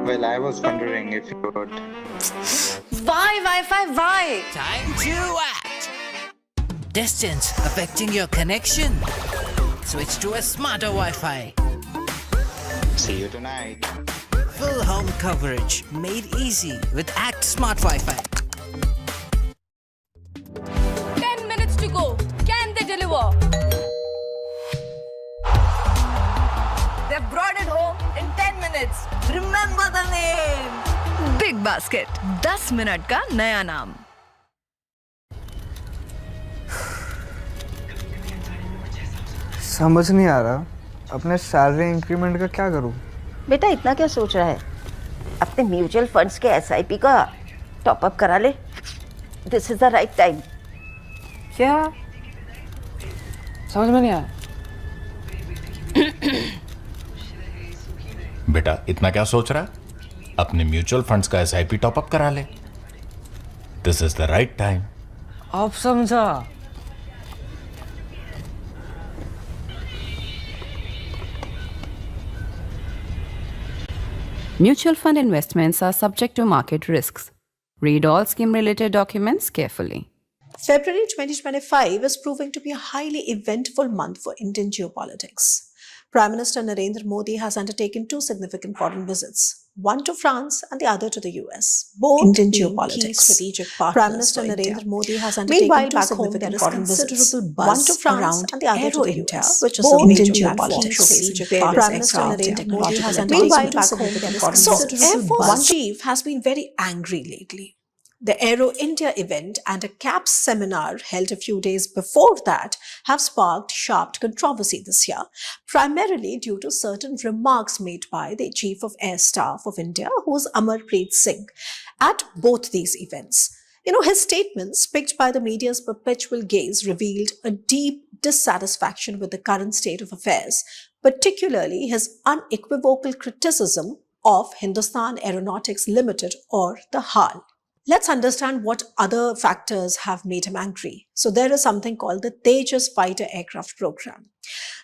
Well, I was wondering if you would. Why, Wi-Fi, why? Time to act. Distance affecting your connection? Switch to a smarter Wi-Fi. See you tonight. Full home coverage made easy with Act Smart Wi-Fi. 10 minutes to go. Can they deliver? They've brought it home in 10 minutes. Remember the name. Big Basket. 10 minute का नया नाम. समझ नहीं आ रहा अपने salary increment का क्या करूं? बेटा इतना क्या सोच रहा है? अपने म्यूचुअल फंड्स के एसआईपी का टॉप अप करा ले. This is the right time. क्या समझ में नहीं आया. बेटा इतना क्या सोच रहा है? अपने म्यूचुअल फंड्स का एसआईपी टॉप अप करा ले. This is the right time. आप समझा. Mutual fund investments are subject to market risks. Read all scheme-related documents carefully. February 2025 is proving to be a highly eventful month for Indian geopolitics. Prime Minister Narendra Modi has undertaken two significant foreign visits, one to France and the other to the US. Both Indian geopolitics. Strategic partners. Prime Minister Narendra Modi has undertaken two significant foreign visits, one to France and the other to the US, which is both Indian geopolitics. Prime Minister Narendra Modi has undertaken two significant foreign visits. So, Air Force Chief has been very angry lately. The Aero India event and a CAPS seminar held a few days before that have sparked sharp controversy this year, primarily due to certain remarks made by the Chief of Air Staff of India, who is Amarpreet Singh, at both these events. His statements, picked by the media's perpetual gaze, revealed a deep dissatisfaction with the current state of affairs, particularly his unequivocal criticism of Hindustan Aeronautics Limited, or the HAL. Let's understand what other factors have made him angry. So there is something called the Tejas fighter aircraft program.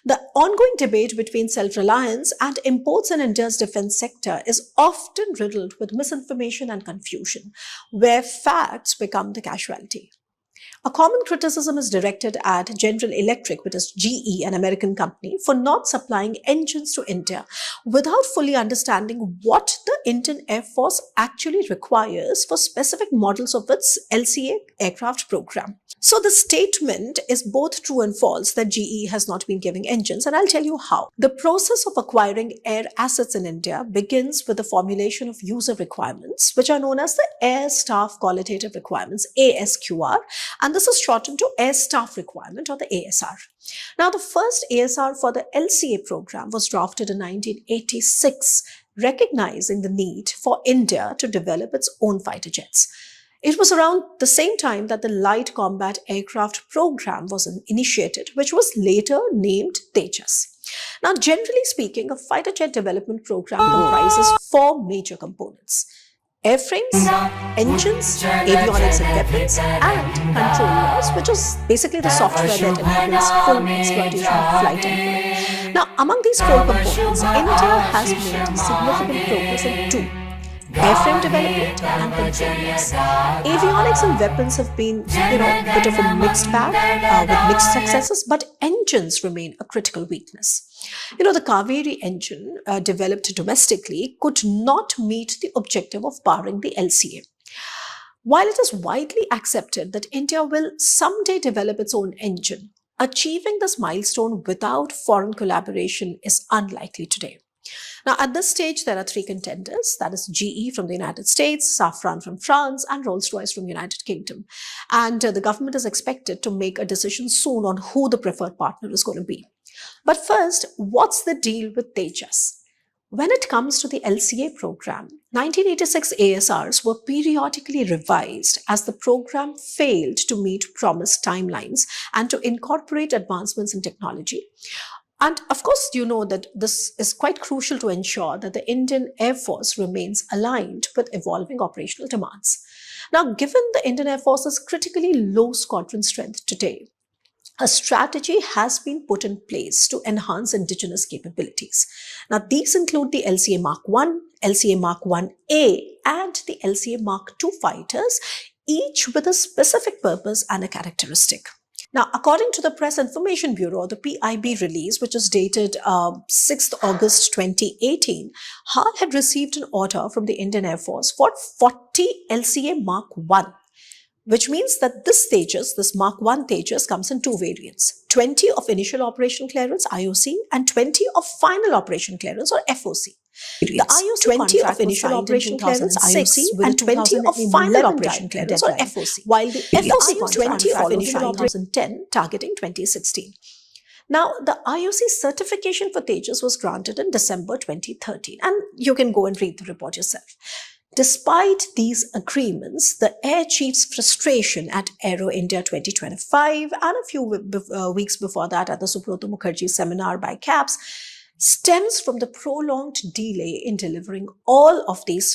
The ongoing debate between self-reliance and imports in India's defense sector is often riddled with misinformation and confusion, where facts become the casualty. A common criticism is directed at General Electric, which is GE, an American company, for not supplying engines to India without fully understanding what the Indian Air Force actually requires for specific models of its LCA aircraft program. So the statement is both true and false that GE has not been giving engines, and I'll tell you how. The process of acquiring air assets in India begins with the formulation of user requirements, which are known as the Air Staff Qualitative Requirements, ASQR, and this is shortened to Air Staff Requirement, or the ASR. Now, the first ASR for the LCA program was drafted in 1986, recognizing the need for India to develop its own fighter jets. It was around the same time that the Light Combat Aircraft Program was initiated, which was later named Tejas. Now, generally speaking, a fighter jet development program comprises four major components: airframes, engines, avionics and weapons, and controllers, which is basically the software that enables full exploitation of flight anywhere. Now, among these four components, India has made significant progress in two: airframe development and controllers. Avionics and weapons have been, a bit of a mixed bag with mixed successes, but engines remain a critical weakness. The Kaveri engine developed domestically could not meet the objective of powering the LCA. While it is widely accepted that India will someday develop its own engine, achieving this milestone without foreign collaboration is unlikely today. Now, at this stage, there are three contenders, that is GE from the United States, Safran from France, and Rolls-Royce from the United Kingdom. And the government is expected to make a decision soon on who the preferred partner is going to be. But first, what's the deal with Tejas? When it comes to the LCA program, 1986 ASRs were periodically revised as the program failed to meet promised timelines and to incorporate advancements in technology. And of course, you know that this is quite crucial to ensure that the Indian Air Force remains aligned with evolving operational demands. Now, given the Indian Air Force's critically low squadron strength today, a strategy has been put in place to enhance indigenous capabilities. Now, these include the LCA Mark 1, LCA Mark 1A and the LCA Mark 2 fighters, each with a specific purpose and a characteristic. Now, according to the Press Information Bureau, the PIB release, which is dated 6th August 2018, HAL had received an order from the Indian Air Force for 40 LCA Mark 1. Which means that this Tejas, this Mark 1 Tejas, comes in two variants. 20 of initial operation clearance, IOC, and 20 of final operation clearance, or FOC. The IOC 20 of initial operation clearance, IOC, and 20 of final operation clearance, or FOC. While the FOC 20 of initial operation 2010, targeting 2016. Now, the IOC certification for Tejas was granted in December 2013, and you can go and read the report yourself. Despite these agreements, the Air Chief's frustration at Aero India 2025 and a few weeks before that at the Subrata Mukherjee seminar by CAPS stems from the prolonged delay in delivering all of these